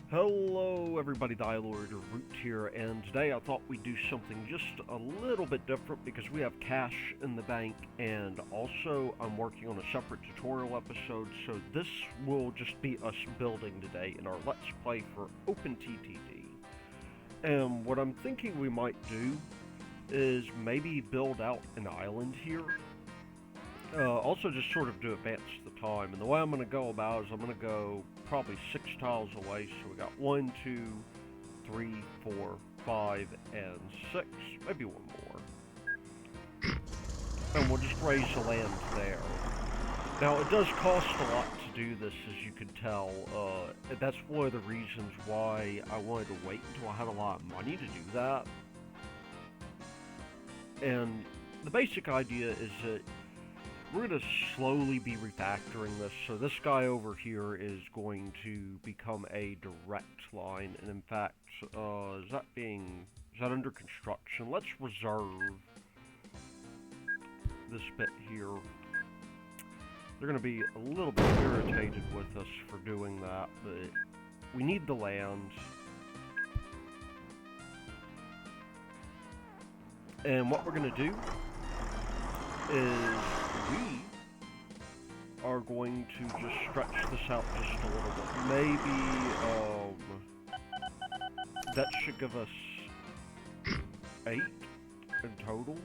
Hello everybody, Dialord Root here, and today I thought we'd do something just a little bit different because we have cash in the bank, and also I'm working on a separate tutorial episode, so this will just be us building today in our Let's Play for OpenTTD. And what I'm thinking we might do is maybe build out an island here. Also just sort of to advance the time, and the way I'm going to go about it is I'm going to go probably 6 tiles away, so we got 1, 2, 3, 4, 5, and 6, maybe one more. And we'll just raise the land there. Now it does cost a lot to do this, as you can tell. That's one of the reasons why I wanted to wait until I had a lot of money to do that. And the basic idea is that we're going to slowly be refactoring this, so this guy over here is going to become a direct line, and in fact, is that under construction? Let's reserve this bit here. They're going to be a little bit irritated with us for doing that, but we need the land. And what we're going to do is we are going to just stretch this out just a little bit. Maybe, that should give us 8 in total.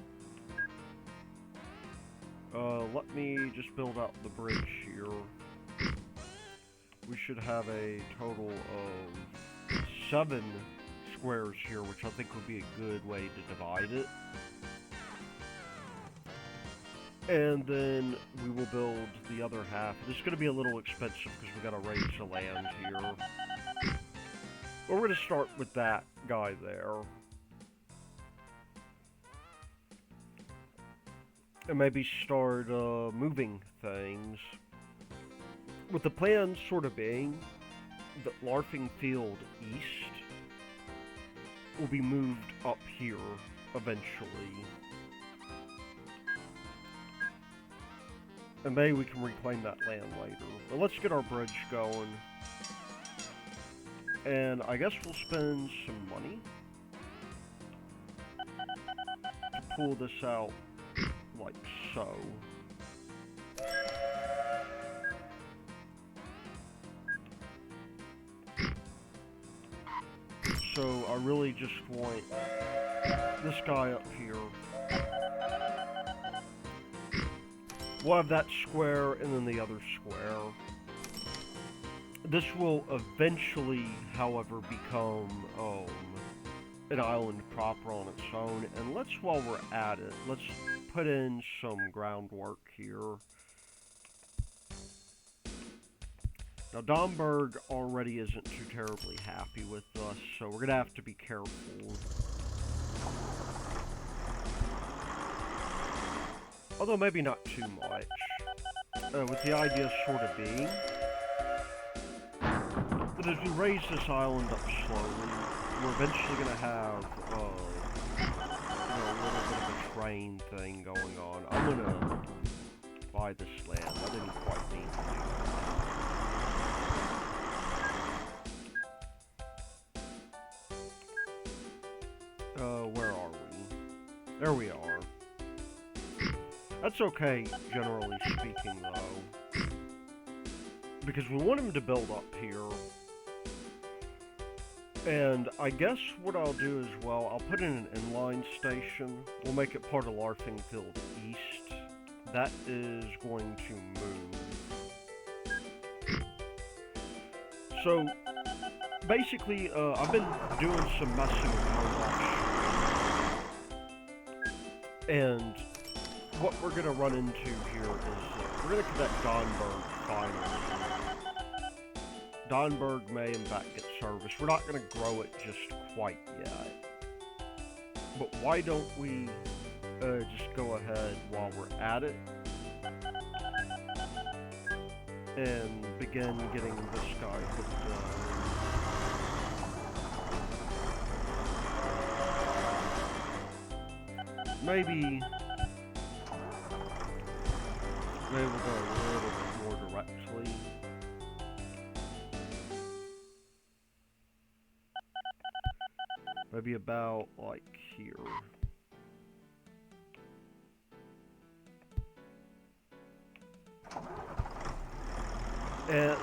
Let me just build out the bridge here. We should have a total of 7 squares here, which I think would be a good way to divide it. And then we will build the other half. It's going to be a little expensive because we got to raise the land here. But we're going to start with that guy there. And maybe start moving things. With the plan sort of being that Larfingfield East will be moved up here eventually. And maybe we can reclaim that land later. But let's get our bridge going. And I guess we'll spend some money to pull this out like so. So I really just want this guy up here. We'll have that square and then the other square. This will eventually, however, become an island proper on its own. And while we're at it, let's put in some groundwork here. Now, Domberg already isn't too terribly happy with us, so we're going to have to be careful. Although maybe not too much. With the idea sort of being that as we raise this island up slowly, we're eventually going to have a little bit of a train thing going on. I'm going to buy this land. I didn't quite need to do that. Where are we? There we are. That's okay, generally speaking, though. Because we want him to build up here. And I guess what I'll do as well, I'll put in an inline station. We'll make it part of Larfingfield East. That is going to move. So, basically, I've been doing some messing around offshore. And what we're going to run into here is we're going to connect Donberg finally. Donberg may in fact get service. We're not going to grow it just quite yet. But why don't we just go ahead while we're at it and begin getting this guy hooked up. Maybe we'll go a little bit more directly. Maybe about, like, here. And,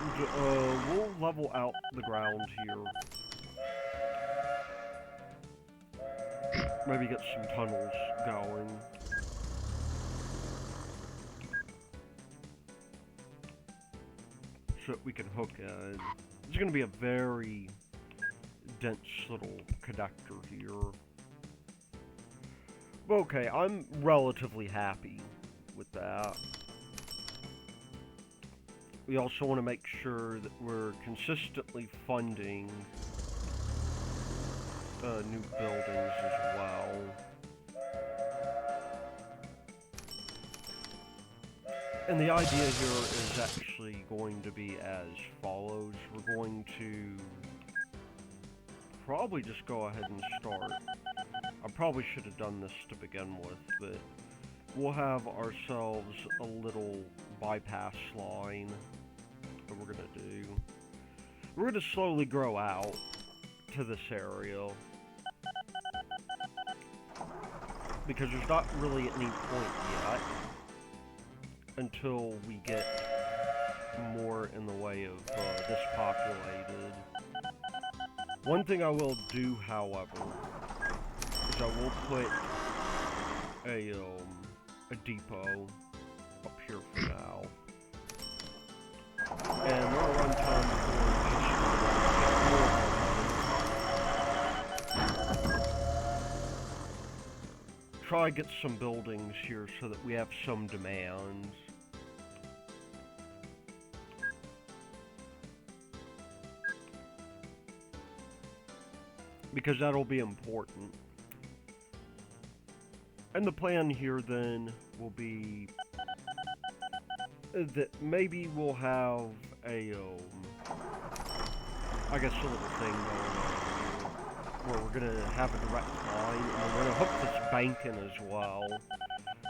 we'll level out the ground here. Maybe get some tunnels going. So that we can hook in. It's going to be a very dense little connector here. Okay, I'm relatively happy with that. We also want to make sure that we're consistently funding new buildings as well. And the idea here is actually going to be as follows. We're going to probably just go ahead and start. I probably should have done this to begin with, but we'll have ourselves a little bypass line that we're going to do. We're going to slowly grow out to this area, because there's not really any point yet until we get more in the way of this populated. One thing I will do, however, is I will put a depot up here for now, and we're gonna run time for try to get some buildings here so that we have some demands. Because that'll be important. And the plan here then will be that maybe we'll have a, I guess a little thing going on here, where we're gonna have a direct line, and we're gonna hook this bank in as well,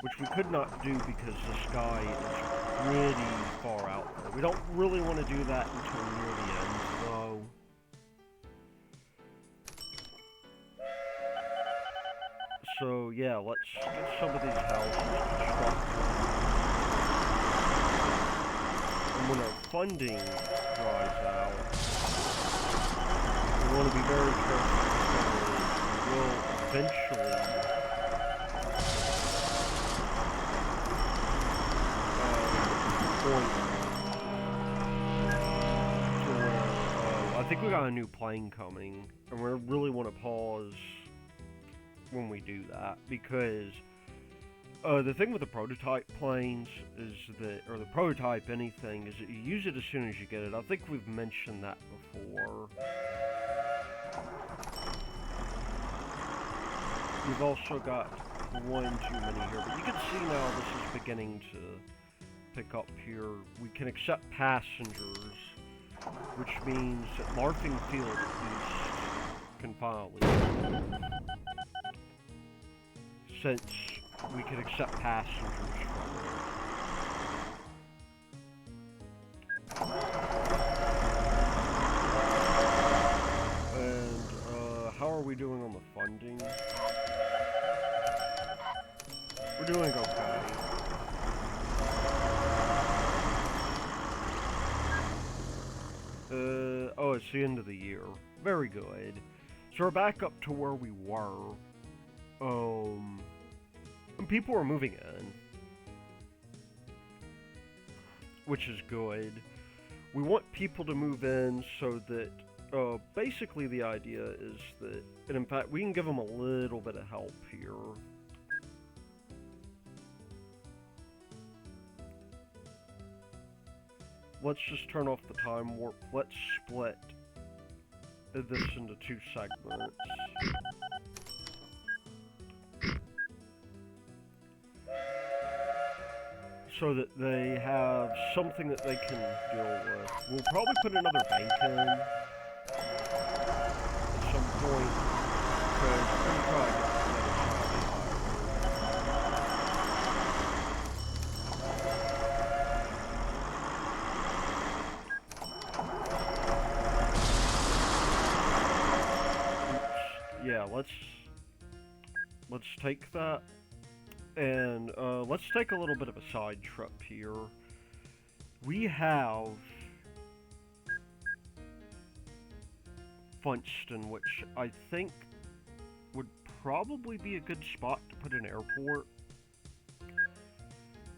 which we could not do because this guy is really far out there. We don't really want to do that until near the end, though. So yeah, let's get some of these houses constructed. And when our funding dries out, we want to be very careful because we will eventually point to where, I think we got a new plane coming, and we really want to pause when we do that, because the thing with the prototype planes is that, or the prototype anything, is that you use it as soon as you get it. I think we've mentioned that before. We've also got one too many here, but you can see now this is beginning to pick up here. We can accept passengers, which means that Larfingfield at least can finally, since we can accept passengers from it. And, how are we doing on the funding? We're doing okay. Oh, it's the end of the year. Very good. So we're back up to where we were. And people are moving in, which is good. We want people to move in so that, basically the idea is that, and in fact, we can give them a little bit of help here. Let's just turn off the time warp. Let's split this into 2 segments. So that they have something that they can deal with. We'll probably put another bank in at some point, because we're going to try to get another Oops. yeah, let's take that, and let's take a little bit of a side trip here. We have Funston, which I think would probably be a good spot to put an airport.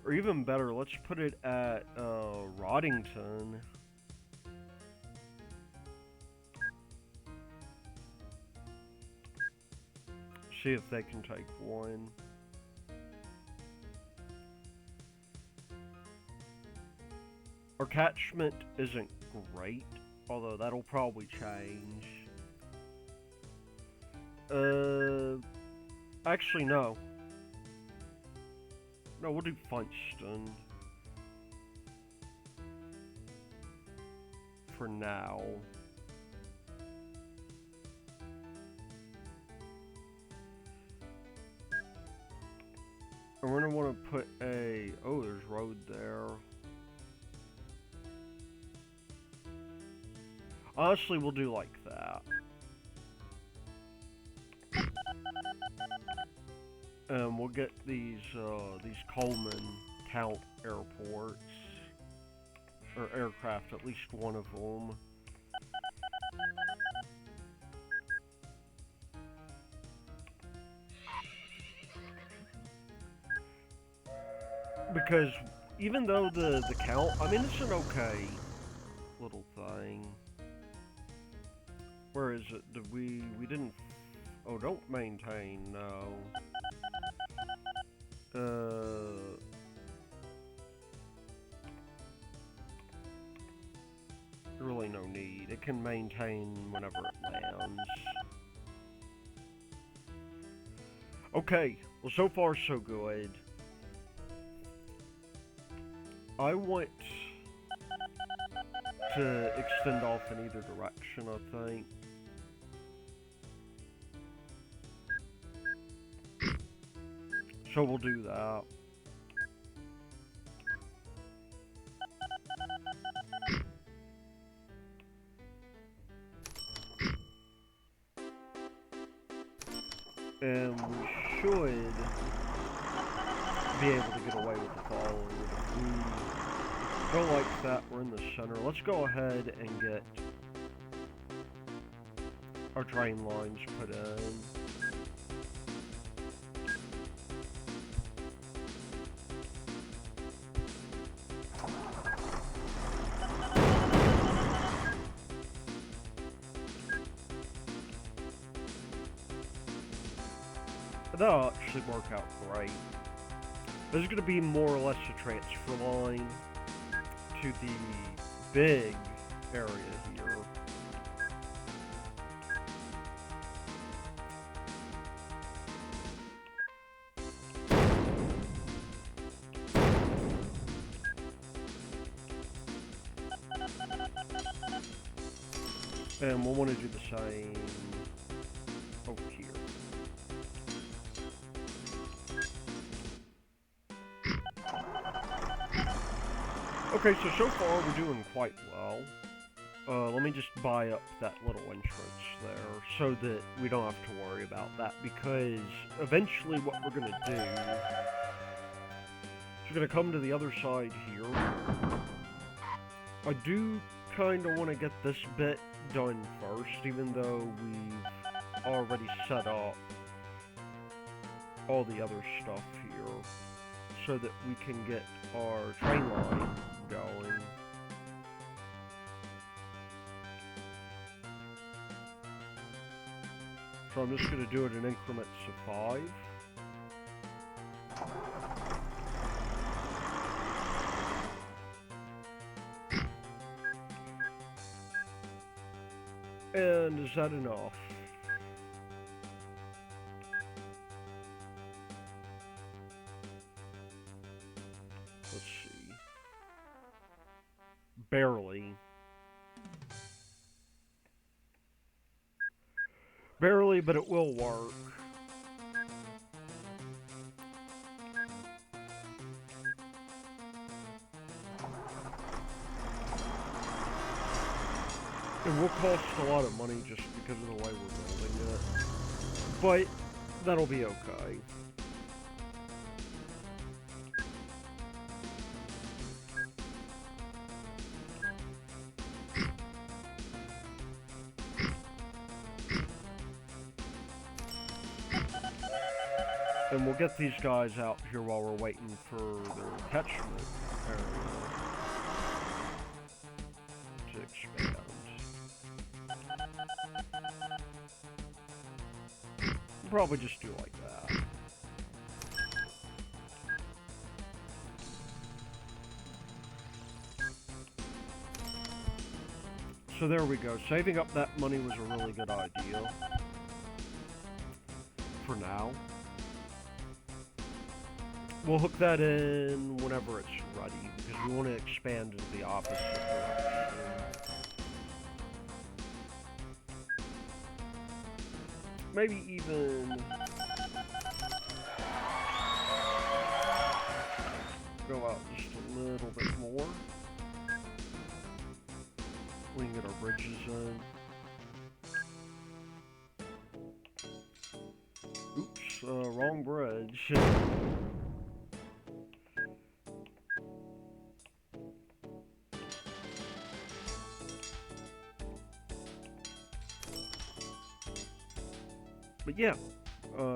Or even better, let's put it at Roddington. See if they can take one. Our catchment isn't great, although that'll probably change. Actually no. No, we'll do Funston. For now. And we're gonna want to put a... oh, there's road there. Honestly, we'll do like that. And we'll get these Coleman Count airports. Or aircraft, at least one of them. Because even though the Count, I mean, it's an okay little thing. Where is it? Did we didn't... oh, don't maintain, no. Really no need. It can maintain whenever it lands. Okay, well, so far so good. I want to extend off in either direction, I think. So we'll do that. And we should be able to get away with the following. If we go like that, we're in the center. Let's go ahead and get our train lines put in. That'll actually work out great. This is going to be more or less a transfer line to the big area here. And we'll want to do the same over here. Okay, so far we're doing quite well. Let me just buy up that little entrance there so that we don't have to worry about that, because eventually what we're going to do is we're going to come to the other side here. I do kind of want to get this bit done first, even though we've already set up all the other stuff here, so that we can get our train line going. So I'm just going to do it in increments of 5. And is that enough? Let's see. Barely. Barely, but it will work. It will cost a lot of money just because of the way we're building it. But that'll be okay. And we'll get these guys out here while we're waiting for their catchment area to expand. We'll probably just do like that. So there we go. Saving up that money was a really good idea. For now. We'll hook that in whenever it's ready, because we want to expand into the opposite direction. Maybe even go out just a little bit more. We can get our bridges in. Oops, wrong bridge. But yeah,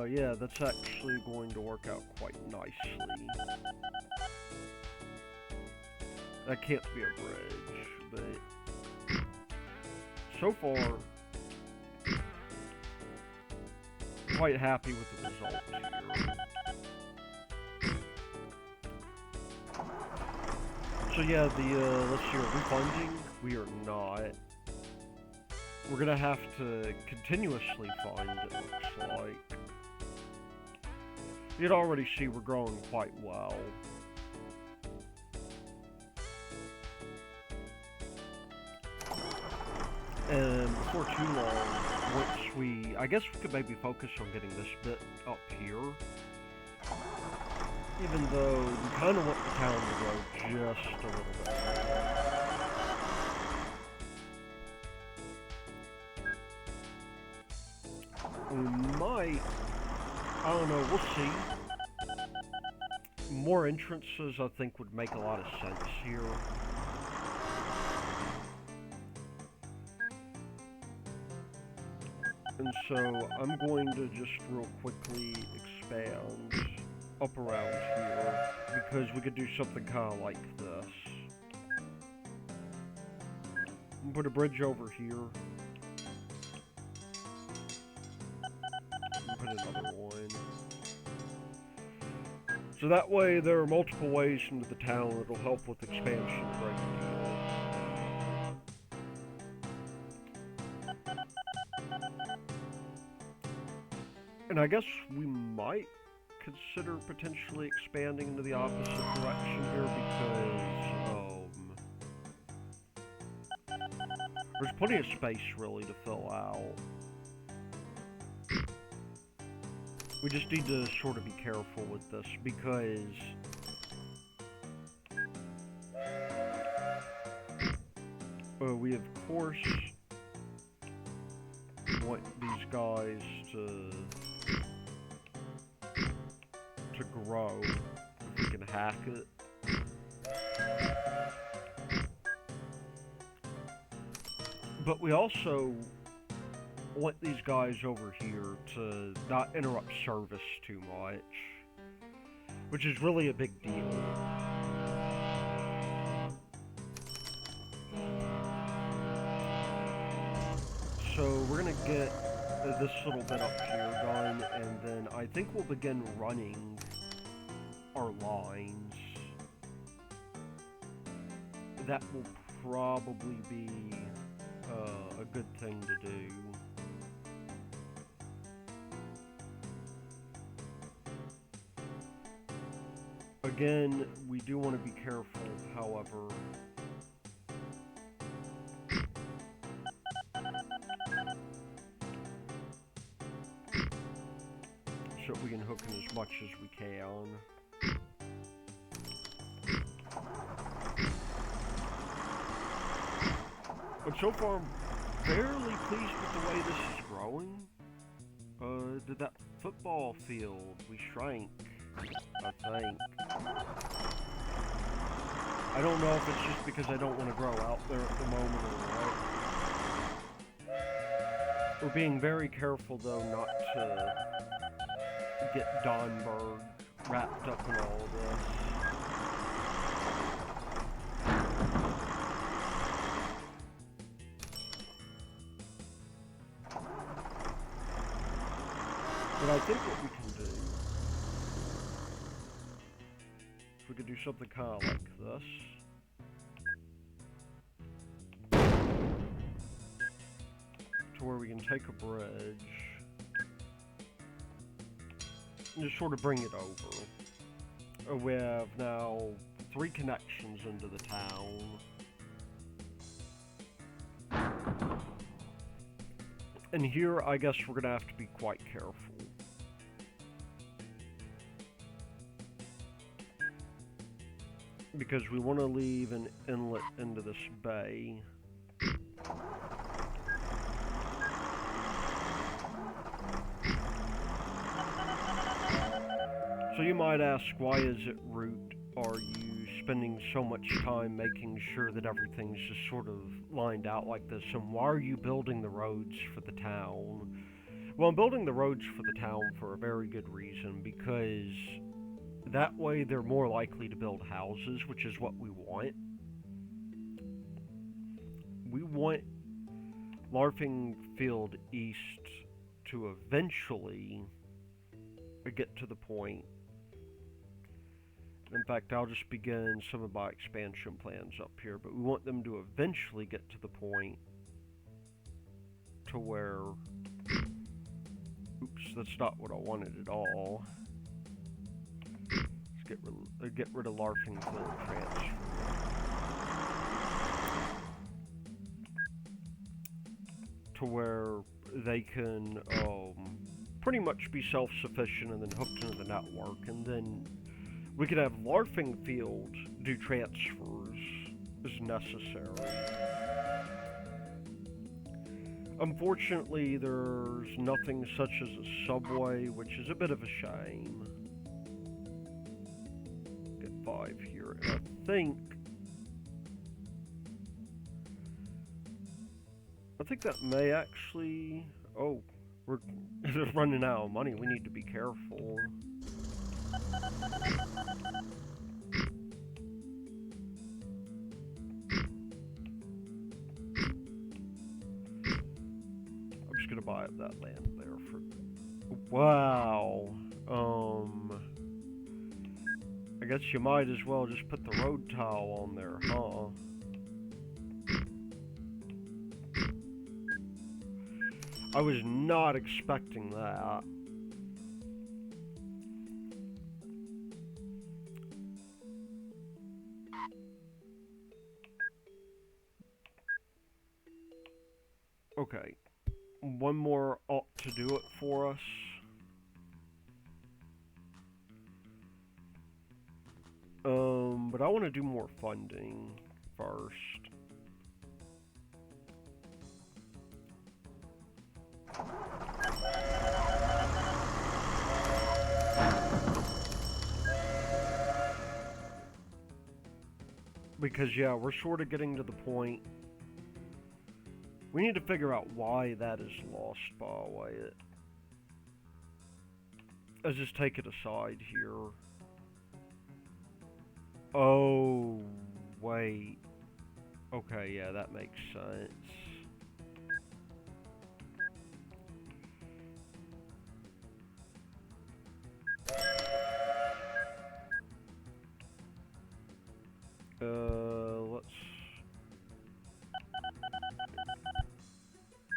yeah, that's actually going to work out quite nicely. That can't be a bridge, but so far, quite happy with the result here. So yeah, let's see, are we funding? We are not. We're gonna have to continuously fund, it looks like. You'd already see we're growing quite well. And before too long, once I guess we could maybe focus on getting this bit up here. Even though we kind of want the town to grow just a little bit. We might, I don't know, we'll see. More entrances, I think, would make a lot of sense here. And so, I'm going to just real quickly expand up around here, because we could do something kind of like this. And put a bridge over here. Put another one. So that way there are multiple ways into the town that'll help with expansion a great deal. And I guess we might consider potentially expanding into the opposite direction here because there's plenty of space really to fill out. We just need to sort of be careful with this because we of course want these guys to grow if we can hack it. But we also want these guys over here to not interrupt service too much, which is really a big deal. So we're gonna get this little bit up here done, and then I think we'll begin running our lines. That will probably be a good thing to do. Again, we do want to be careful, however. So we can hook in as much as we can. But so far, I'm fairly pleased with the way this is growing. to that football field we shrank, I think. I don't know if it's just because I don't want to grow out there at the moment or what. We're being very careful though not to get Donberg wrapped up in all of this. But I think what we can do, if we could do something kind of like this. To where we can take a bridge and just sort of bring it over. We have now 3 connections into the town. And here, I guess we're gonna have to be quite careful. Because we want to leave an inlet into this bay. So you might ask, why is it Root are you spending so much time making sure that everything's just sort of lined out like this, and why are you building the roads for the town? Well, I'm building the roads for the town for a very good reason, because that way they're more likely to build houses, which is what we want. We want Larfingfield East to eventually get to the point. In fact, I'll just begin some of my expansion plans up here, but we want them to eventually get to the point to where... Oops, that's not what I wanted at all. Let's get rid of Larfingfield transfer. To where they can pretty much be self-sufficient and then hooked into the network, and then we could have Larfingfield do transfers as necessary. Unfortunately, there's nothing such as a subway, which is a bit of a shame. Get 5 here, and I think that may actually... Oh, we're running out of money. We need to be careful. I'm just gonna buy up that land there for... Wow. I guess you might as well just put the road tile on there, huh? I was not expecting that. Okay. One more ought to do it for us. But I want to do more funding first. Because, yeah, we're sort of getting to the point. We need to figure out why that is lost, by the way. Let's just take it aside here. Oh, wait. Okay, yeah, that makes sense. Let's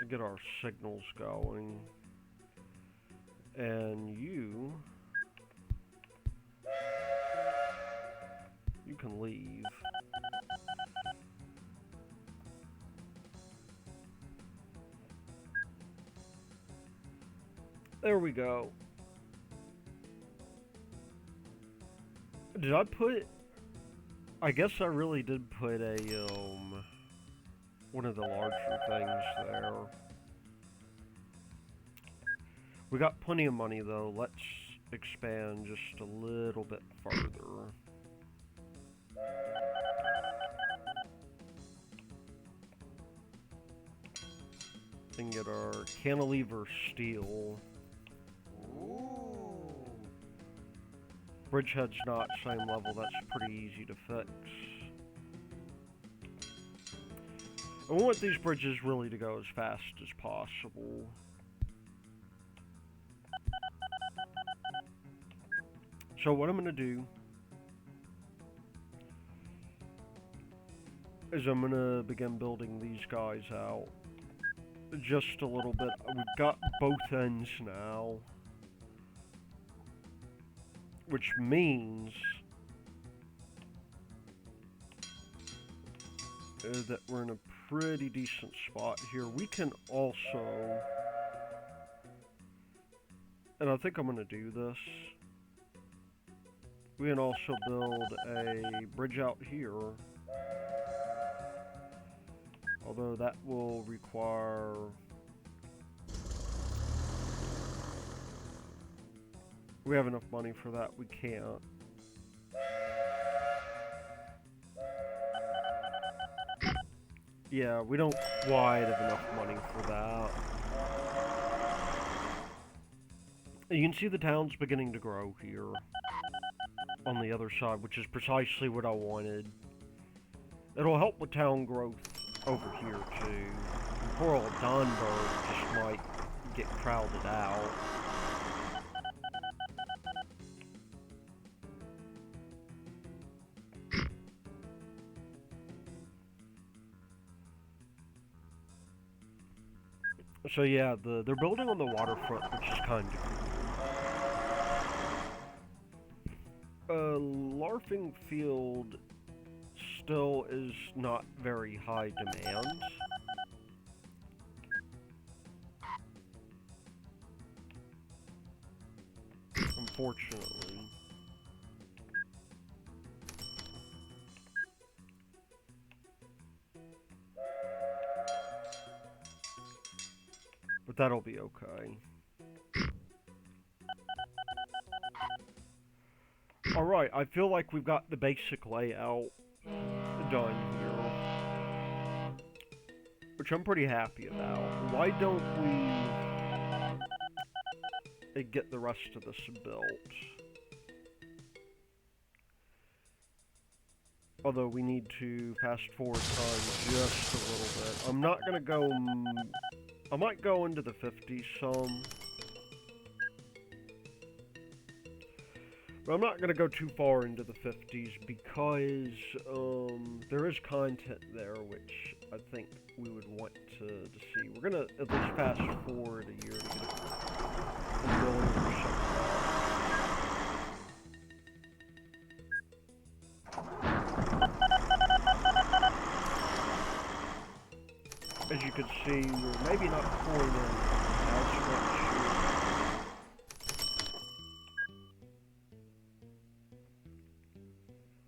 get our signals going. And you can leave. There we go. Did I put... I guess I really did put a, one of the larger things there. We got plenty of money though. Let's expand just a little bit further. And get our cantilever steel. Ooh. Bridgehead's not same level, that's pretty easy to fix. I want these bridges really to go as fast as possible. So what I'm going to do is I'm going to begin building these guys out just a little bit. We've got both ends now, which means that we're in a pretty decent spot here. We can also, and I think I'm going to do this, we can also build a bridge out here, although that will require we have enough money for that. We can't. Yeah, we don't quite have enough money for that. You can see the town's beginning to grow here on the other side, which is precisely what I wanted. It'll help with town growth over here too. Poor old Donberg just might get crowded out. So yeah, they're building on the waterfront, which is kind of cool. Larfingfield still is not very high demand. Unfortunately. But that'll be okay. Alright, I feel like we've got the basic layout done here, which I'm pretty happy about. Why don't we get the rest of this built? Although we need to fast forward time just a little bit. I'm not gonna go, I might go into the 50s some. But I'm not going to go too far into the 50s because there is content there which I think we would want to see. We're going to at least fast forward a year to get a million or something. As you can see, we're maybe not pouring in as much.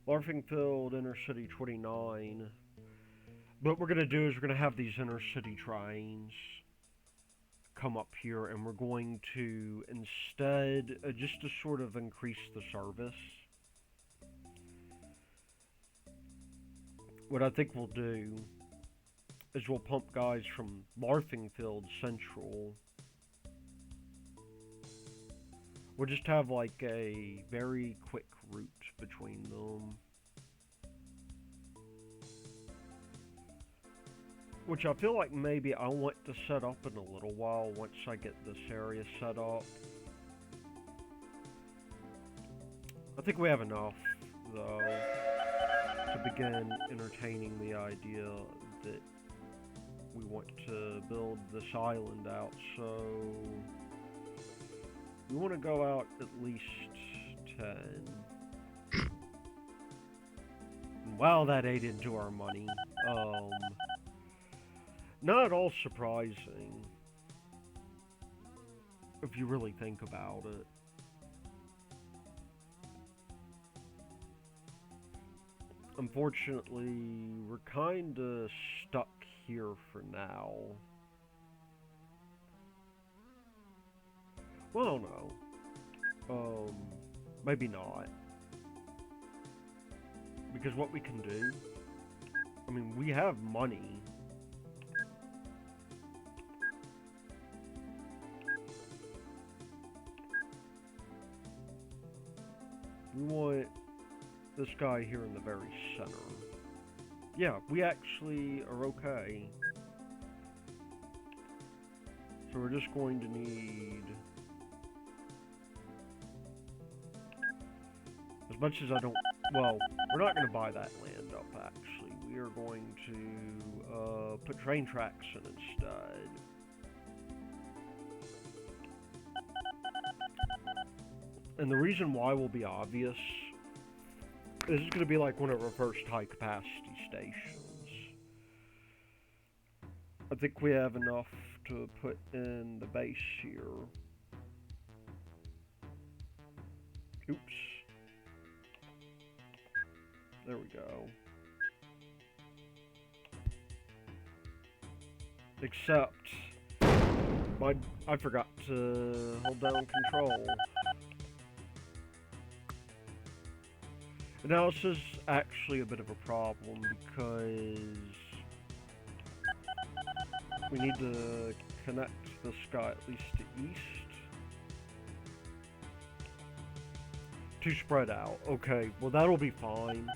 Larfingfield, Inner City 29. What we're going to do is we're going to have these inner city trains come up here, and we're going to instead, just to sort of increase the service, what I think we'll do is we'll pump guys from Larfingfield Central. We'll just have like a very quick route between them. Which I feel like maybe I want to set up in a little while once I get this area set up. I think we have enough, though, to begin entertaining the idea that we want to build this island out, so we want to go out at least 10. And wow, that ate into our money. Not at all surprising, if you really think about it. Unfortunately, we're kinda stuck here for now. Well, no. Maybe not. Because what we can do, I mean, we have money. We want this guy here in the very center. Yeah, we actually are okay. So we're just going to need... As much as I don't... Well, we're not going to buy that land up, actually. We are going to put train tracks in instead. And the reason why will be obvious. This is going to be like one of our first high-capacity stations. I think we have enough to put in the base here. Oops. There we go. Except, I forgot to hold down control. Now this is actually a bit of a problem because we need to connect this guy at least to east. To spread out. Okay, well that'll be fine.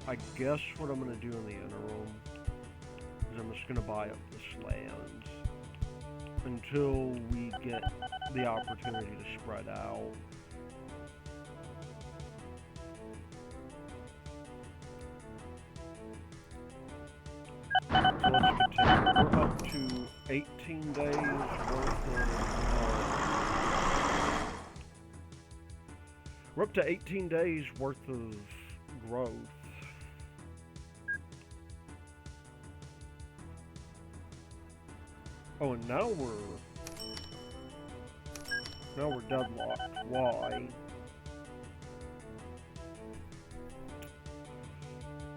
I guess what I'm gonna do in the interim is I'm just gonna buy up this land until we get the opportunity to spread out. So let's continue. We're up to 18 days worth of... we're up to 18 days worth of growth. Oh, and now we're deadlocked. Why?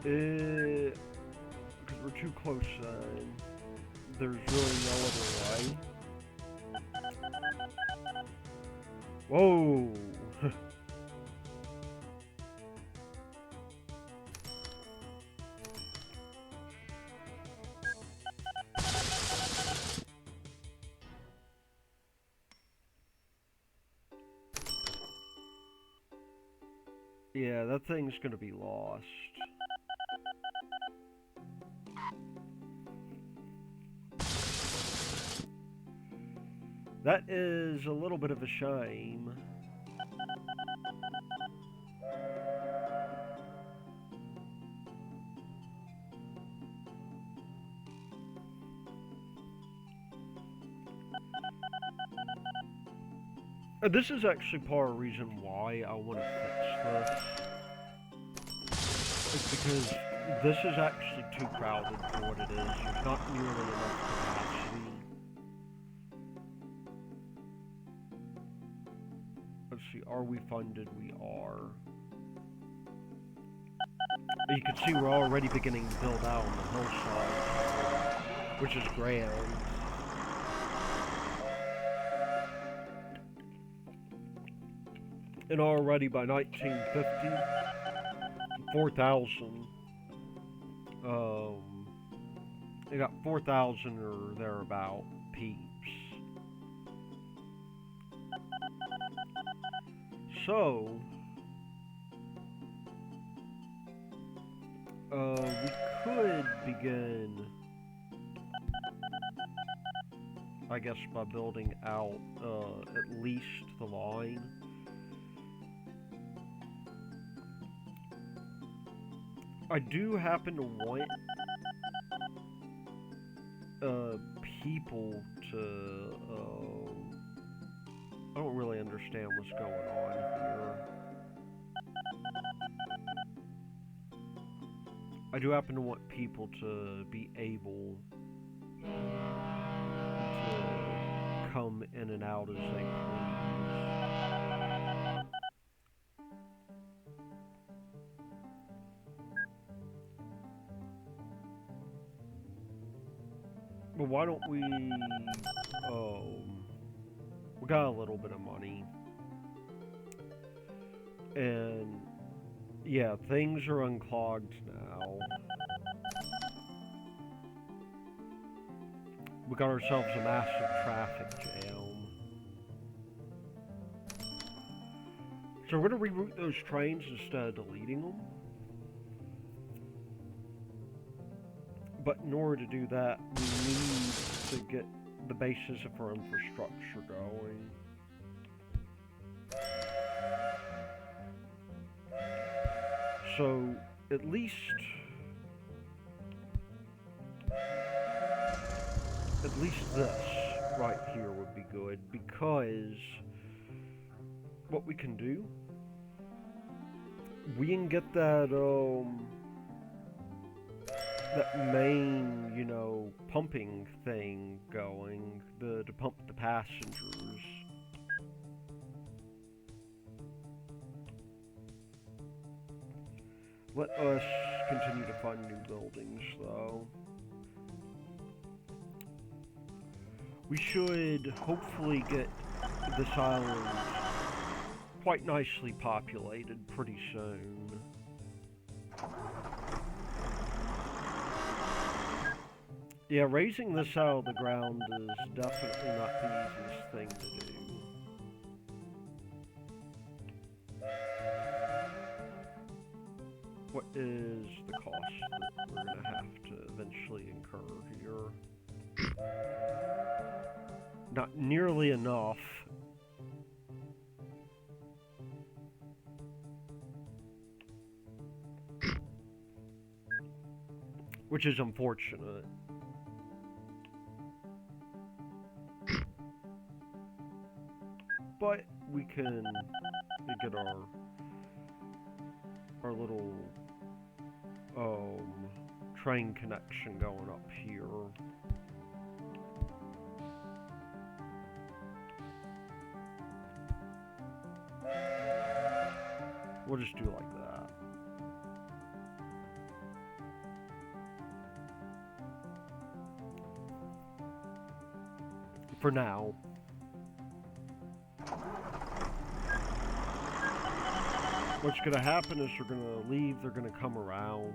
Because we're too close then. There's really no other way. Whoa! Yeah, that thing's gonna be lost. That is a little bit of a shame. This is actually part of the reason why I want to fix this. It's because this is actually too crowded for what it is. There's not nearly enough capacity. Let's see, are we funded? We are. You can see we're already beginning to build out on the hillside, which is grand. And already by 1950, 4,000. They got 4,000 or thereabout peeps. So, we could begin, I guess, by building out at least the line. I do happen to want people to, I don't really understand what's going on here. I do happen to want people to be able to come in and out as they please. But why don't we got a little bit of money. And, yeah, things are unclogged now. We got ourselves a massive traffic jam. So we're going to reroute those trains instead of deleting them. But in order to do that, we need to get the basis of our infrastructure going. So, at least this right here would be good, because what we can do, we can get that main, you know, pumping thing going, to pump the passengers. Let us continue to fund new buildings, though. We should hopefully get this island quite nicely populated pretty soon. Yeah, raising this out of the ground is definitely not the easiest thing to do. What is the cost that we're going to have to eventually incur here? Not nearly enough. Which is unfortunate. But we can get our little train connection going up here. We'll just do it like that. For now. What's going to happen is we're going to leave, they're going to come around.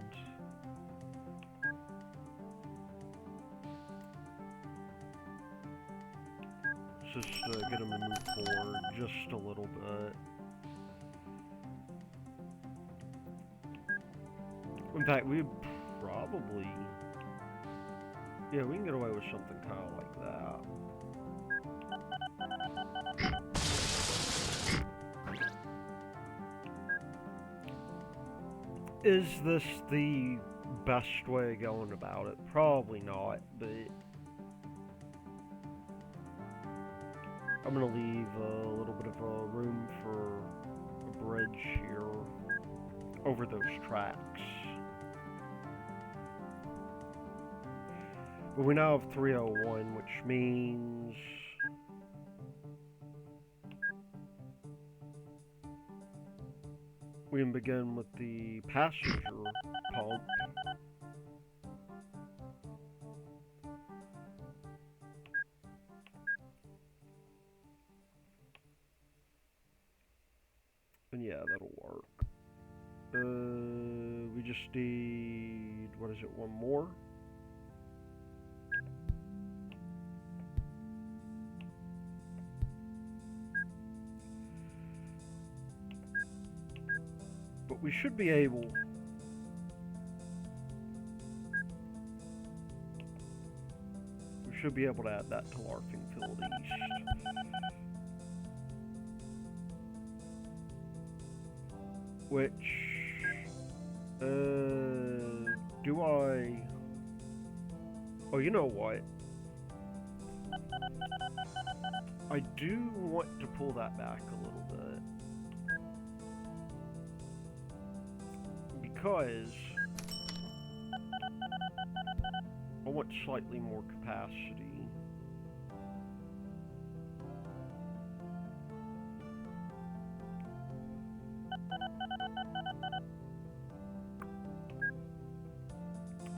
Just get them to move forward just a little bit. In fact, we probably... yeah, we can get away with something kind of like that. Is this the best way of going about it? Probably not, but I'm going to leave a little bit of room for a bridge here over those tracks. But we now have 301, which means we can begin with the passenger pump. And yeah, that'll work. We just need, what is it, one more? But we should be able... we should be able to add that to Larfingfield East. Which... do I... oh, you know what? I do want to pull that back a little bit. Because I want slightly more capacity.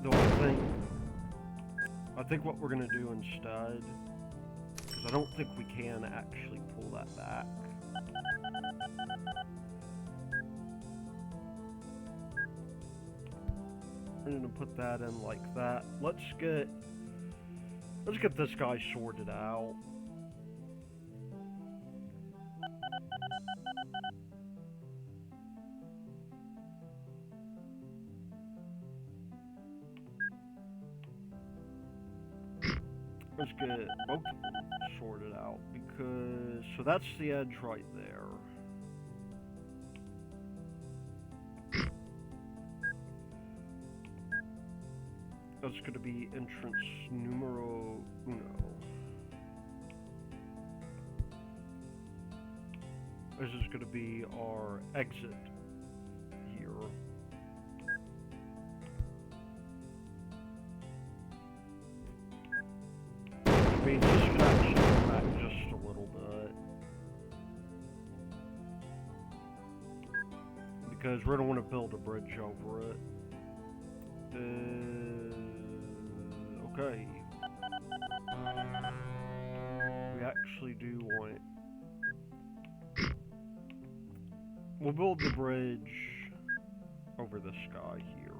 Though I think what we're going to do instead, because I don't think we can actually pull that back. We're going to put that in like that. Let's get this guy sorted out. Let's get both of them sorted out, because, so that's the edge right there. That's going to be entrance numero uno. This is going to be our exit here. I mean, this can actually come back just a little bit, because we're going to want to build a bridge over it. Okay. We actually do want... We'll build the bridge over this guy here.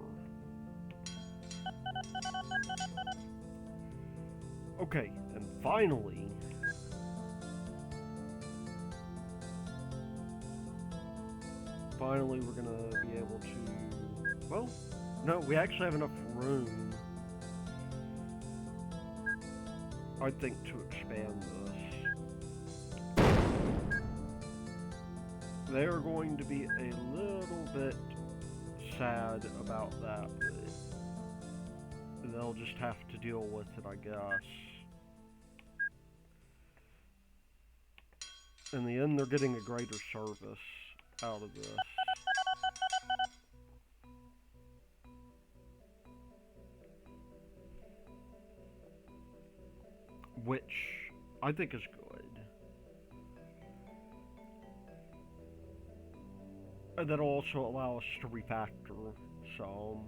Okay, and finally... Finally, we're gonna be able to... Well, no, we actually have enough room, I think, to expand this. They are going to be a little bit sad about that, but they'll just have to deal with it, I guess. In the end, they're getting a greater service out of this. Which I think is good. And that'll also allow us to refactor some.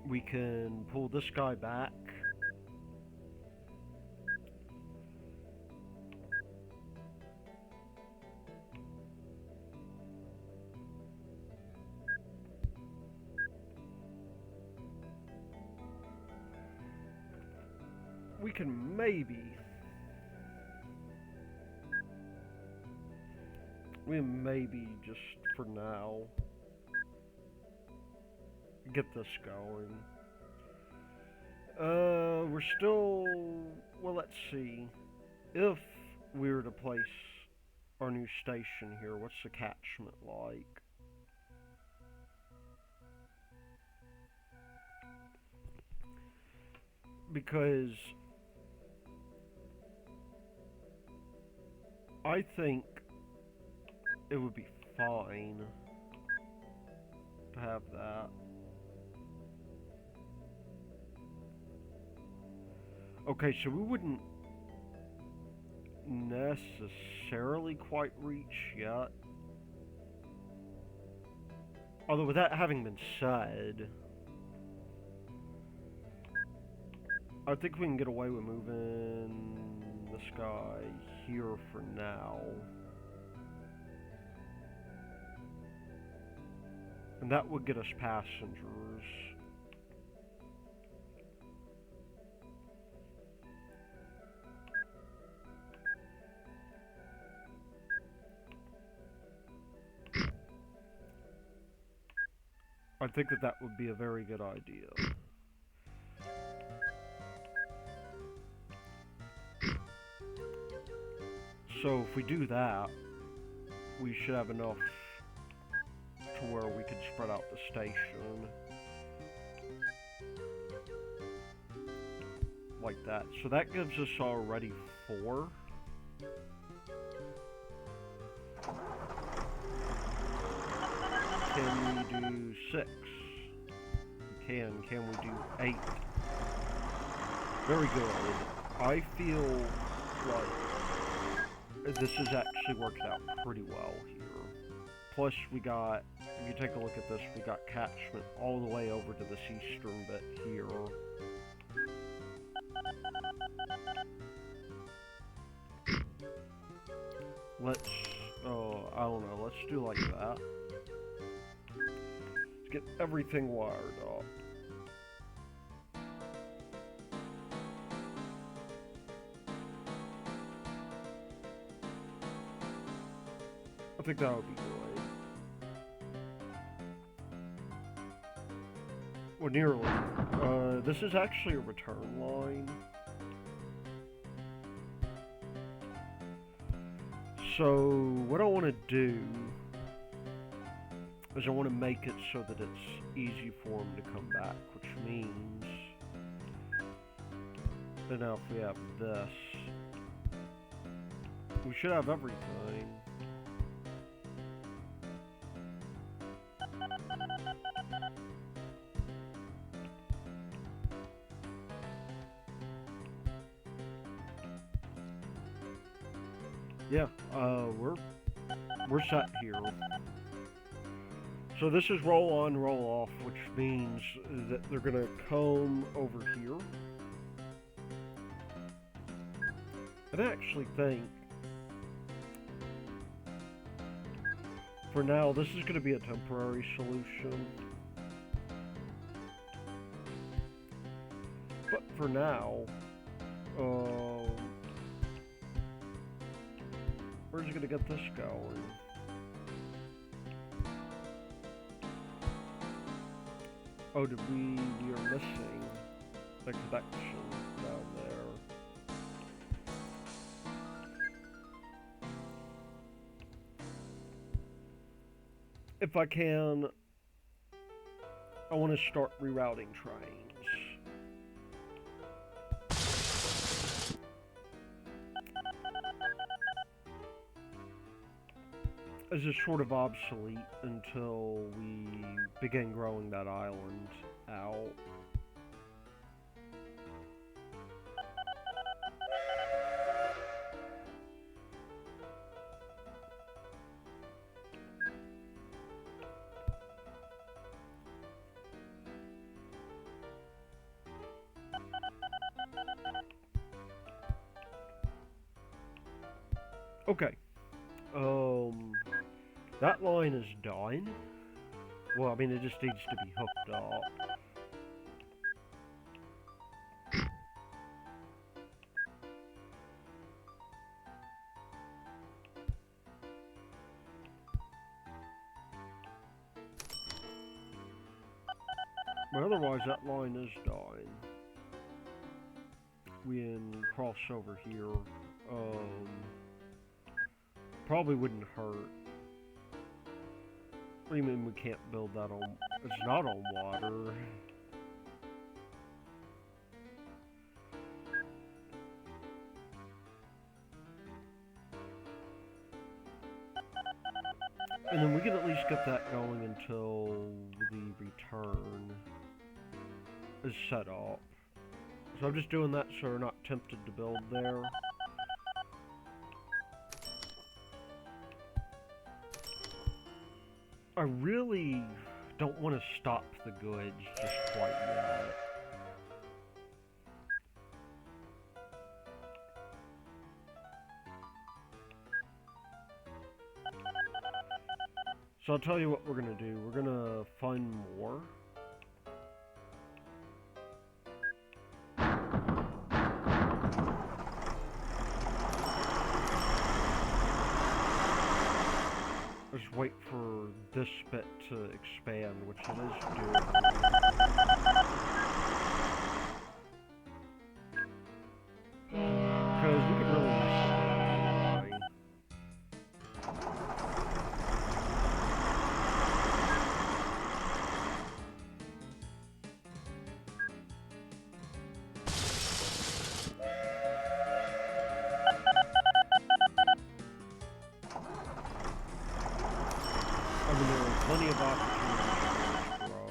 We can pull this guy back. We can maybe just for now get this going. We're still, well, let's see. If we were to place our new station here, what's the catchment like? Because I think it would be fine to have that. Okay, so we wouldn't necessarily quite reach yet. Although with that having been said, I think we can get away with moving this guy here for now. And that would get us passengers. I think that would be a very good idea. So if we do that, we should have enough to where we could spread out the station. Like that. So that gives us already 4. Can we do 6? We can. Can we do 8? Very good. I feel like this is actually working out pretty well here. Plus we got, if you take a look at this, we got catchment all the way over to this eastern bit here. let's, I don't know, let's do like that. Let's get everything wired up. I think that would be good. Well, nearly. This is actually a return line. So, what I want to do is I want to make it so that it's easy for them to come back, which means that now if we have this, we should have everything. Yeah, we're set here. So this is roll on, roll off, which means that they're gonna come over here. And I actually think, for now, this is gonna be a temporary solution. But for now, where's it gonna get this going? Oh, we are missing the connection down there. If I can, I want to start rerouting trains. This is sort of obsolete until we begin growing that island out. Okay. That line is done. Well, I mean, it just needs to be hooked up. But otherwise, that line is done. We can cross over here. Probably wouldn't hurt. What do you mean we can't build that on... It's not on water. And then we can at least get that going until the return is set up. So I'm just doing that so we're not tempted to build there. I really don't want to stop the goods just quite yet. So I'll tell you what we're going to do. We're going to find more. Just wait for this bit to expand, which it is doing. Because we could really mess it up. I mean, there are plenty of opportunities to grow.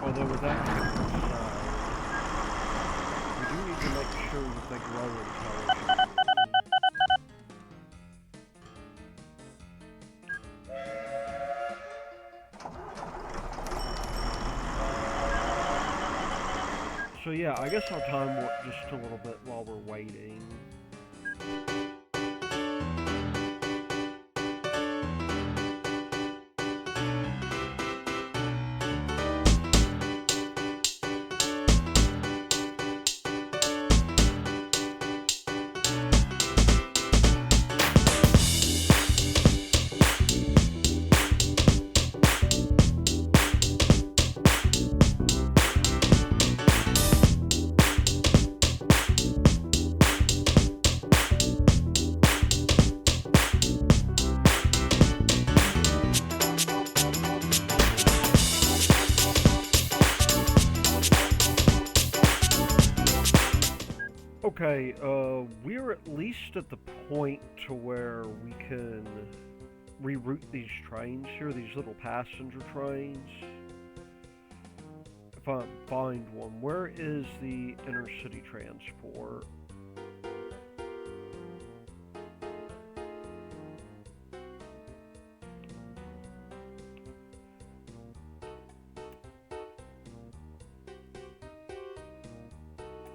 Although with that being said, we do need to make sure that they grow intelligently. So yeah, I guess I'll time warp just a little bit while we're waiting. Okay, we're at least at the point to where we can reroute these trains here, these little passenger trains. If I find one, where is the intercity transport?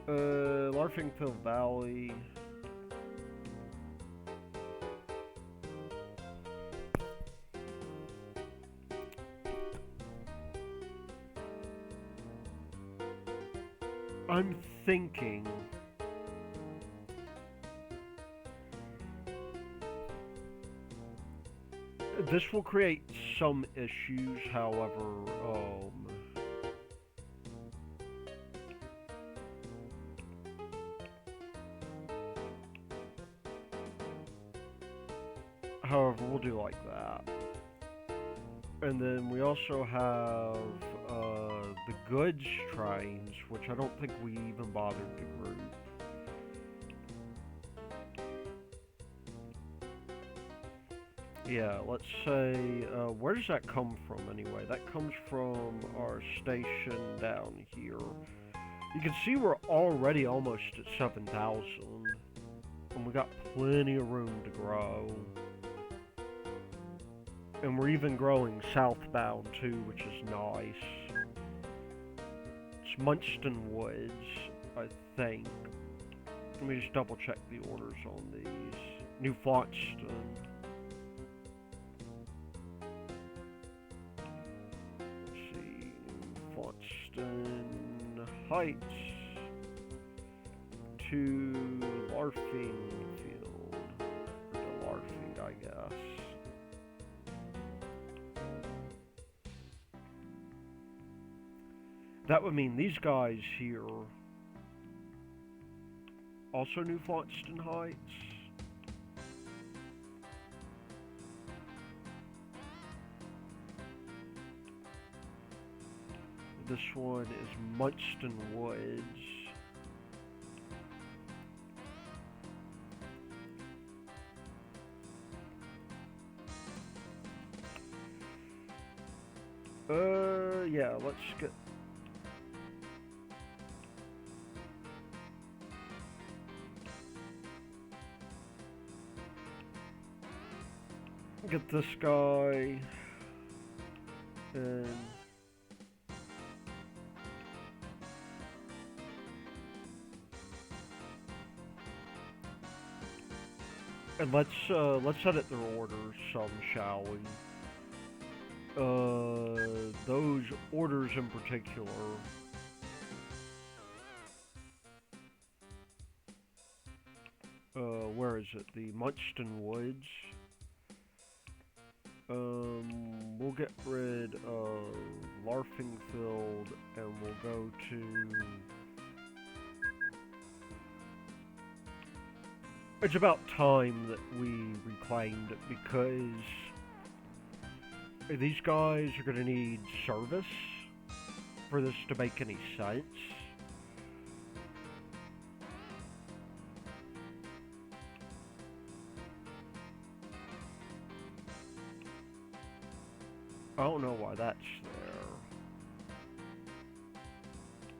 Larfingfield Valley. I'm thinking this will create some issues, however, we'll do like that. And then we also have the goods trains, which I don't think we even bothered to group. Yeah, let's say, where does that come from anyway? That comes from our station down here. You can see we're already almost at 7,000, and we got plenty of room to grow. And we're even growing southbound too, which is nice. It's Munchton Woods, I think. Let me just double check the orders on these. New Fontston. Let's see, New Fontston Heights to Larfingfield, or to Larfing, I guess. That would mean these guys here, also New Fontston Heights. This one is Munchton Woods. Yeah, let's get this guy, and let's edit their orders some, shall we? Those orders in particular. Where is it? The Munchton Woods. We'll get rid of Larfingfield and we'll go to... It's about time that we reclaimed it because these guys are going to need service for this to make any sense. I don't know why that's there.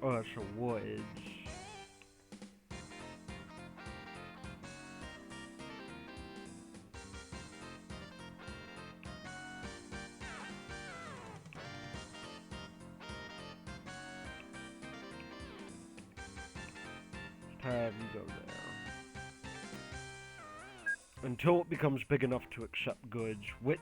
Oh, that's a woods. have you go there. Until it becomes big enough to accept goods, which...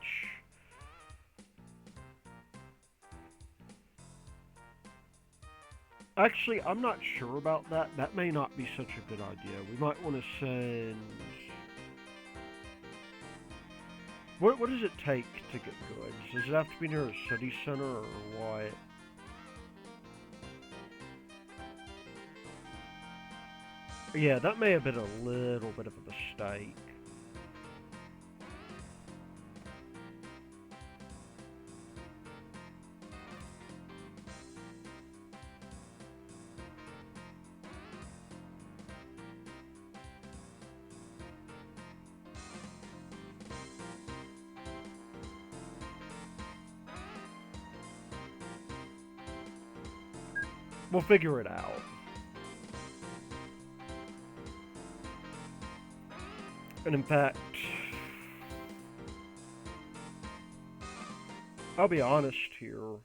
Actually, I'm not sure about that. That may not be such a good idea. We might want to send... What does it take to get goods? Does it have to be near a city center or what? Yeah, that may have been a little bit of a mistake. We'll figure it out. And in fact, I'll be honest here.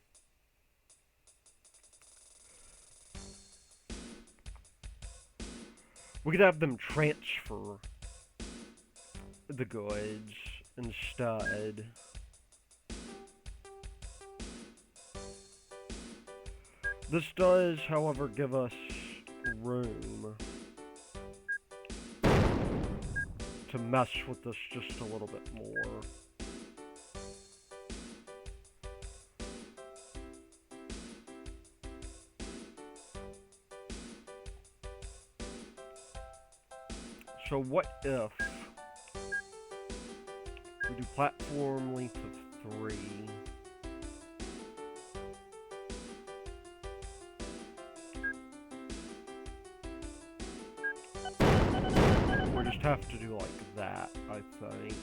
We could have them transfer the goods instead. This does, however, give us room to mess with this just a little bit more. So what if we do platform length of 3? We just have to do like that, I think.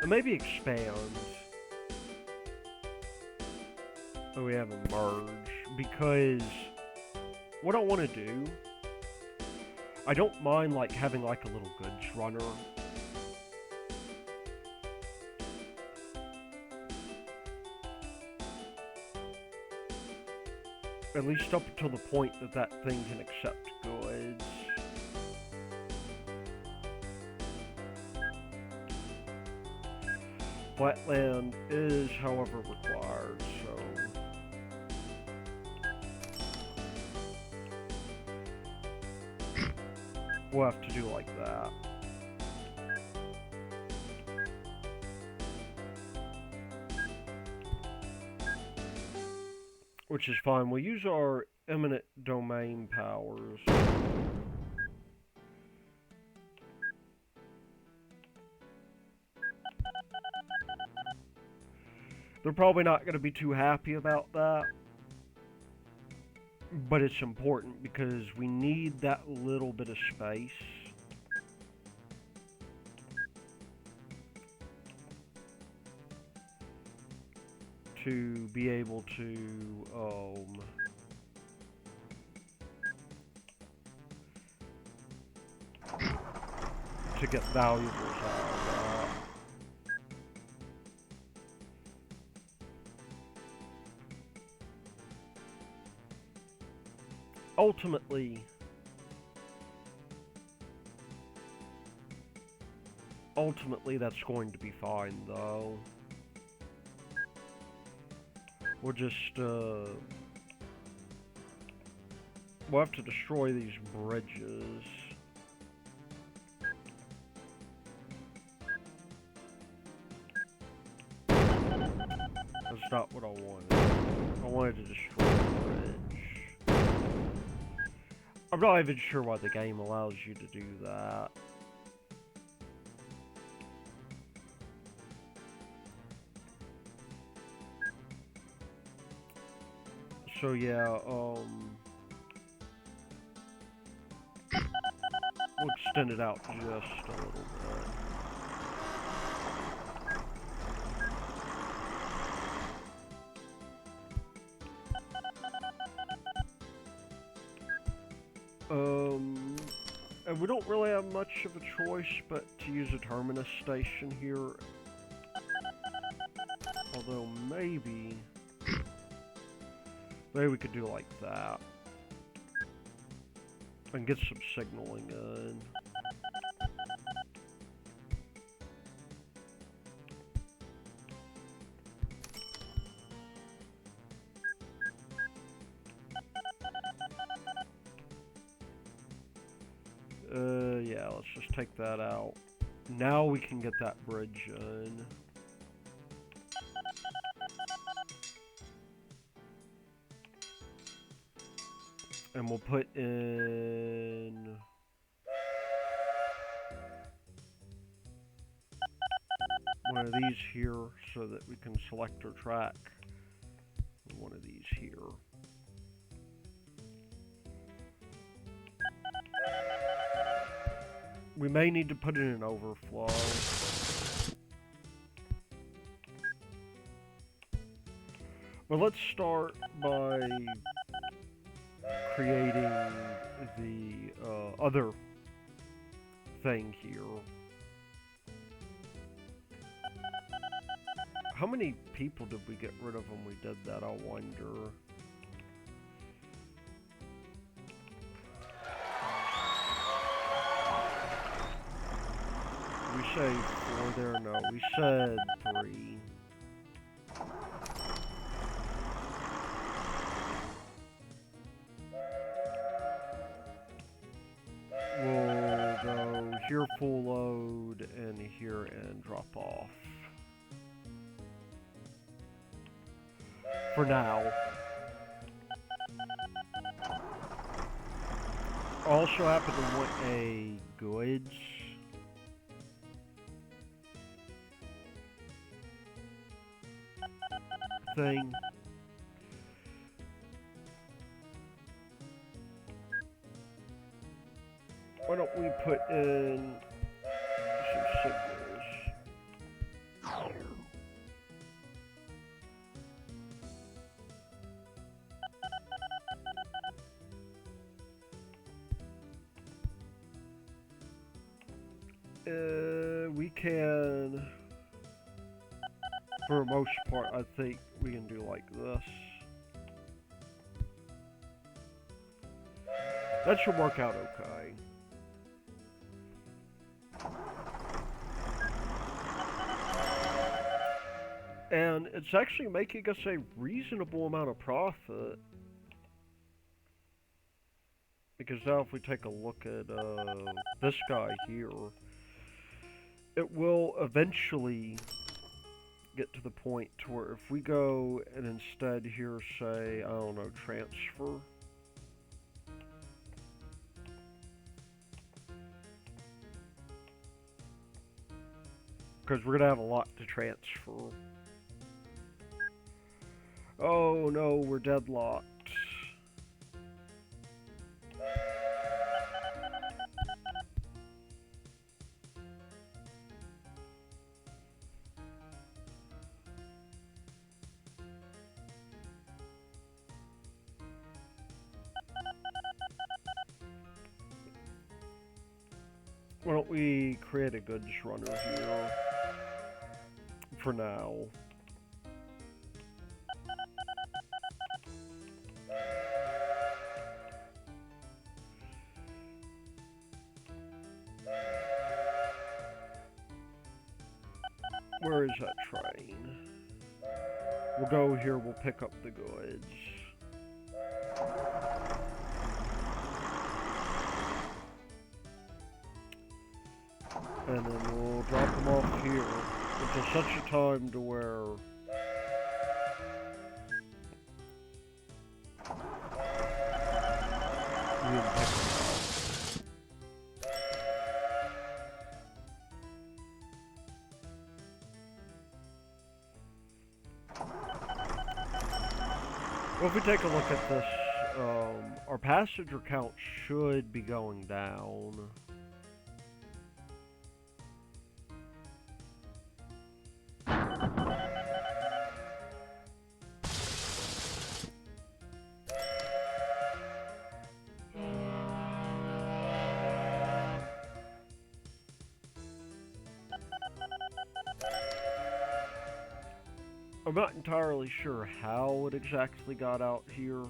And maybe expand. So we have a merge, because what I want to do, I don't mind like having like a little goods runner. At least up until the point that that thing can accept goods. Flatland is, however, required, so... we'll have to do like that. Which is fine. We'll use our eminent domain powers. They're probably not going to be too happy about that. But it's important because we need that little bit of space. To be able to, get valuables out of that. Ultimately that's going to be fine though. We'll just, we'll have to destroy these bridges. That's not what I wanted. I wanted to destroy the bridge. I'm not even sure why the game allows you to do that. So yeah, we'll extend it out just a little bit. And we don't really have much of a choice but to use a terminus station here. Although maybe... Maybe we could do like that. And get some signaling in. Yeah, let's just take that out. Now we can get that bridge in. And we'll put in... one of these here so that we can select our track. One of these here. We may need to put in an overflow. But let's start by creating the other thing here. How many people did we get rid of when we did that, I wonder? We say 4 there? No, we said 3. We'll go here full load and here and drop off. For now. I also happen to want a goods thing. Why don't we put in some signals? We can, for the most part, I think we can do like this. That should work out okay. And it's actually making us a reasonable amount of profit. Because now if we take a look at this guy here, it will eventually get to the point to where if we go and instead here say, I don't know, transfer. Because we're going to have a lot to transfer. Oh no, we're deadlocked. Why don't we create a goods runner here for now. Where is that train? We'll go here, we'll pick up the goods. And then we'll drop them off here until such a time to where we can pick them up. Well, if we take a look at this, our passenger count should be going down. I'm not entirely sure how it exactly got out here.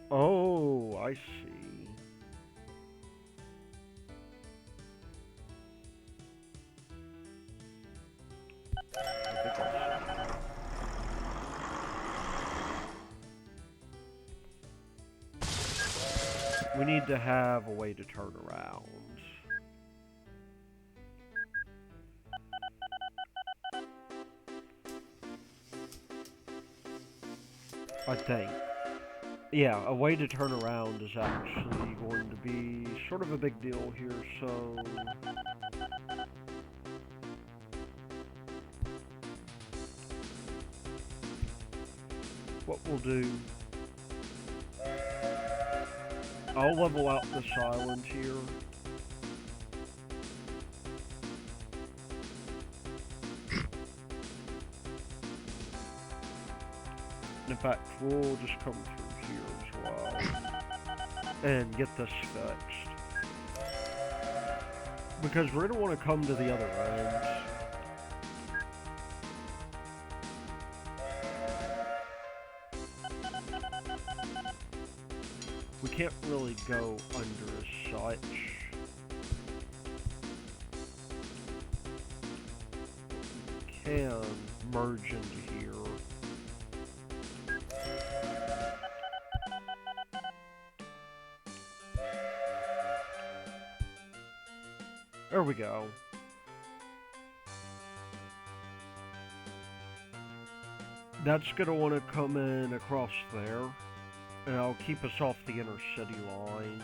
Oh, I see. I think I see. We need to have a way to turn around. I think. Yeah, a way to turn around is actually going to be sort of a big deal here, so... What we'll do... I'll level out this island here. In fact, we'll just come through here as well and get this fixed. Because we're going to want to come to the other end. We can't really go under as such. We can merge into here. There we go. That's going to want to come in across there, and I'll keep us off the inner city lines.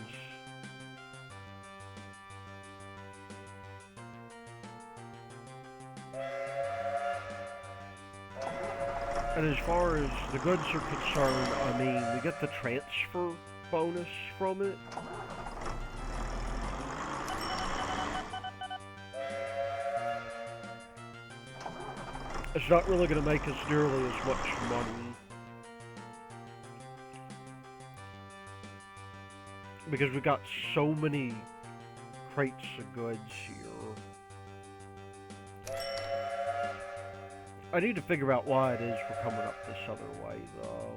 And as far as the goods are concerned, I mean, we get the transfer bonus from it. It's not really going to make us nearly as much money. Because we've got so many crates of goods here. I need to figure out why it is we're coming up this other way, though.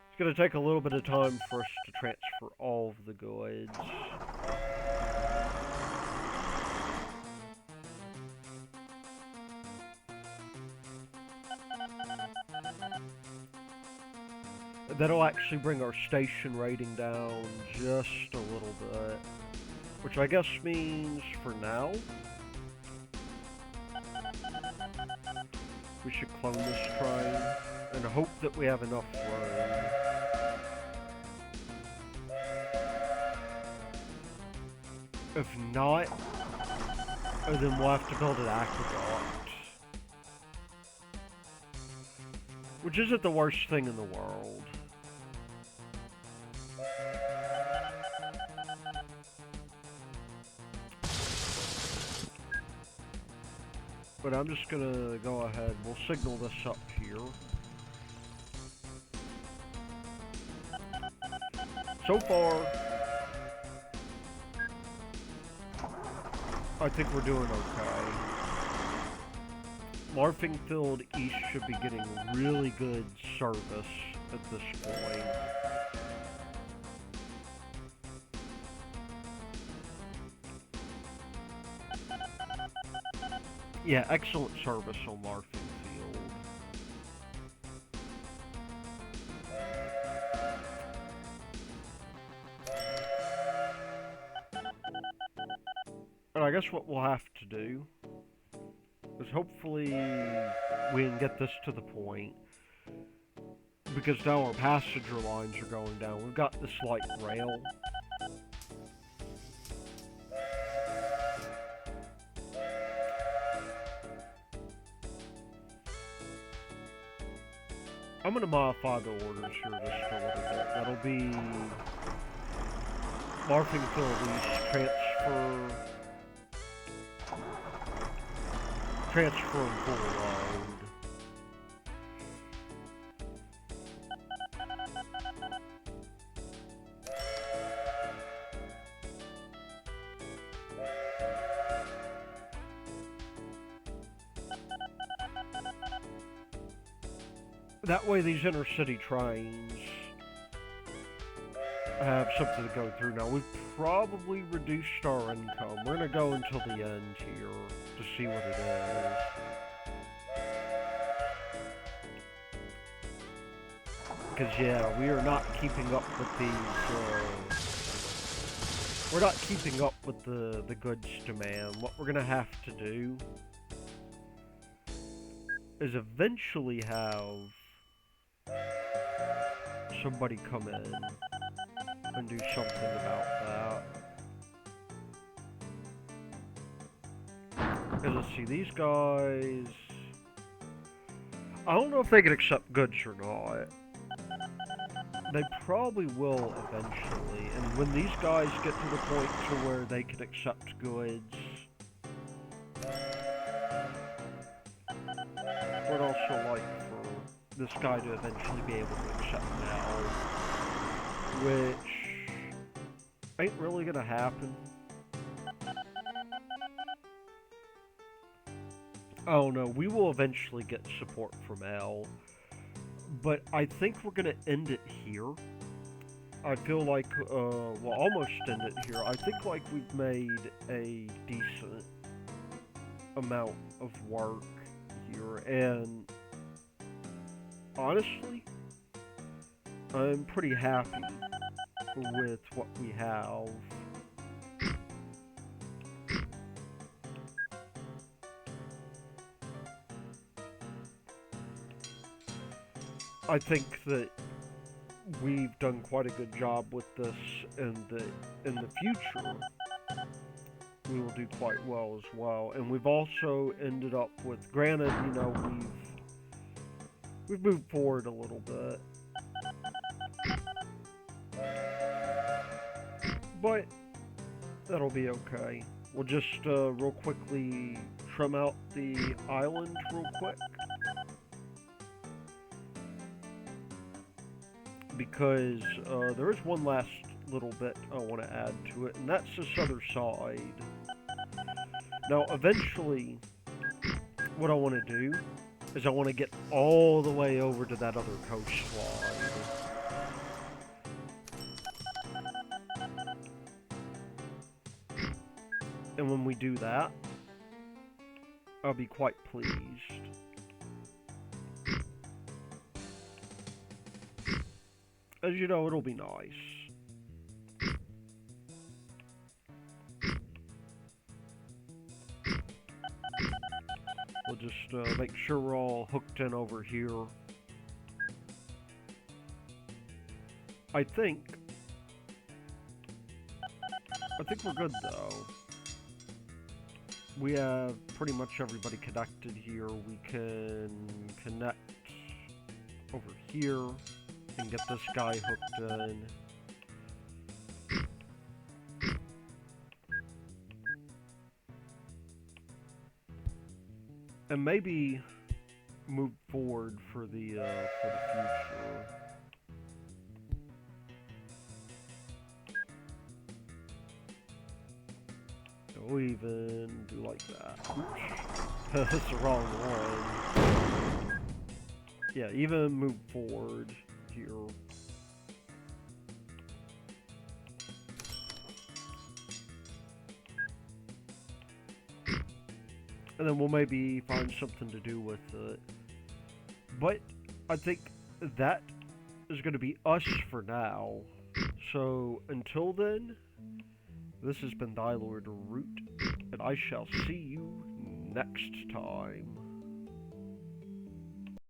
It's going to take a little bit of time for us to transfer all of the goods. That'll actually bring our station rating down just a little bit. Which I guess means, for now, we should clone this train and hope that we have enough room. If not, then we'll have to build an aqueduct. Which isn't the worst thing in the world. But I'm just gonna go ahead, we'll signal this up here. So far, I think we're doing okay. Larfingfield East should be getting really good service at this point. Yeah, excellent service on Larfingfield. And I guess what we'll have to do is hopefully we can get this to the point, because now our passenger lines are going down. We've got this light rail. I'm going to modify the orders here just a little bit. That'll be Larfingfield East transfer and full load. That way these inner city trains have something to go through. Now, we've probably reduced our income. We're going to go until the end here to see what it is. Because, yeah, we are not keeping up with these, we're not keeping up with the goods demand. What we're going to have to do is eventually have somebody come in and do something about that. Because let's see, these guys, I don't know if they can accept goods or not. They probably will eventually, and when these guys get to the point to where they can accept goods, would also like for this guy to eventually be able to accept now, which ain't really gonna happen. Oh no, we will eventually get support from L, but I think we're gonna end it here. I feel like, well, almost end it here. I think like we've made a decent amount of work here, and honestly, I'm pretty happy with what we have. I think that we've done quite a good job with this, and that in the future we will do quite well as well. And we've also ended up with, granted, you know, we've moved forward a little bit, but that'll be okay. We'll just real quickly trim out the island real quick, because there is one last little bit I want to add to it, and that's this other side. Now, eventually, what I want to do is I want to get all the way over to that other coastline. And when we do that, I'll be quite pleased. As you know, it'll be nice. We'll just make sure we're all hooked in over here. I think we're good though. We have pretty much everybody connected here. We can connect over here and get this guy hooked in. And maybe move forward for the future. We'll even do like that. Oops. That's the wrong one. Yeah, even move forward here. And then we'll maybe find something to do with it. But I think that is going to be us for now. So until then, this has been Thy Lord Root, and I shall see you next time.